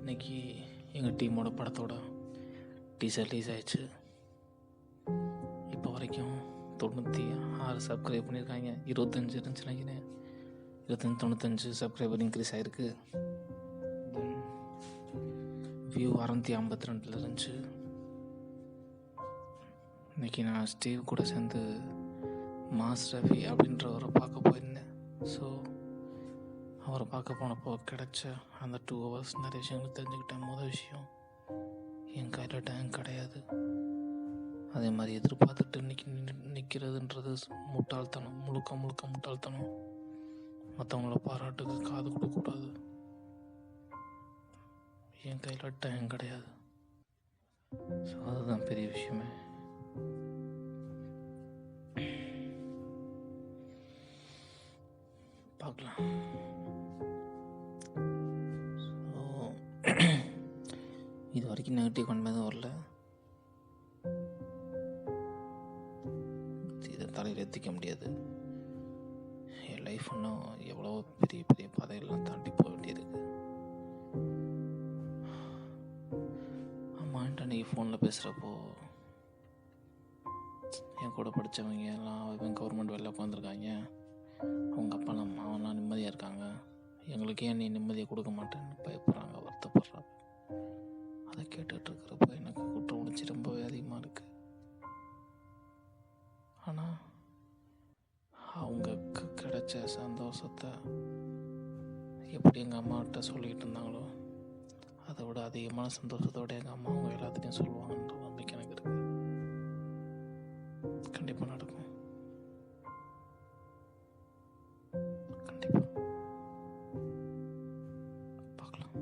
இன்னைக்கு எங்கள் டீமோட படத்தோட டீசர் ரிலீஸ் ஆயிடுச்சு. இப்போ வரைக்கும் 96 சப்ஸ்கிரைப் பண்ணியிருக்காங்க. 25 இருந்துச்சு நினைக்கிறேன். 95 சப்ஸ்கிரைபர் இன்க்ரீஸ் ஆகிருக்கு. வியூ 652 இருந்துச்சு. இன்றைக்கி நான் ஸ்டீவ் கூட சேர்ந்து மாஸ் ரவி அப்படின்றவரை பார்க்க போயிருந்தேன். ஸோ அவரை பார்க்க போனப்போ கிடைச்ச அந்த 2 hours நிறைய விஷயங்கள் தெரிஞ்சுக்கிட்டேன். மொதல் விஷயம், என் கையில் டேங்க் கிடையாது. அதே மாதிரி எதிர்பார்த்துட்டு நிற்கிறதுன்றது முட்டாள்தனம், முழுக்க முட்டாள்தனம். மற்றவங்கள பாராட்டுக்கு காது கொடுக்கக்கூடாது. என் கையில் டேங்க் கிடையாது. ஸோ அதுதான் பெரிய விஷயமே. பார்க்கலாம். ஸோ இது வரைக்கும் நெகட்டிவ் கன்மே தான் வரல. இதை தலையில் ஏற்றிக்க முடியாது. என் லைஃப் இன்னும் எவ்வளோ பெரிய பெரிய பாதைகள்லாம் தாண்டி போக வேண்டியிருக்கு. ஆமாம், அன்றைக்கி ஃபோனில் பேசுகிறப்போ என் கூட படித்தவங்க எல்லாம் கவர்மெண்ட் வேலையில் உட்காந்துருக்காங்க. அவங்க அப்பாலாம் அம்மாவெல்லாம் நிம்மதியாக இருக்காங்க. எங்களுக்கு ஏன் நீ நிம்மதியாக கொடுக்க மாட்டேன்னு பயப்படுறாங்க, வருத்தப்படுறாங்க. அதை கேட்டுட்ருக்கிறப்ப எனக்கு குற்ற உணர்ச்சி ரொம்பவே அதிகமாக இருக்குது. ஆனால் அவங்களுக்கு கிடைச்ச சந்தோஷத்தை எப்படி எங்கள் அம்மாகிட்ட சொல்லிக்கிட்டு இருந்தாங்களோ அதை விட அதிகமான சந்தோஷத்தோடு எங்கள் அம்மா அவங்க எல்லாத்துலேயும் சொல்லுவாங்கன்ற நம்பிக்கை எனக்கு இருக்குது. கண்டிப்பாக நடக்கும். கண்டிப்பாக பார்க்கலாம்.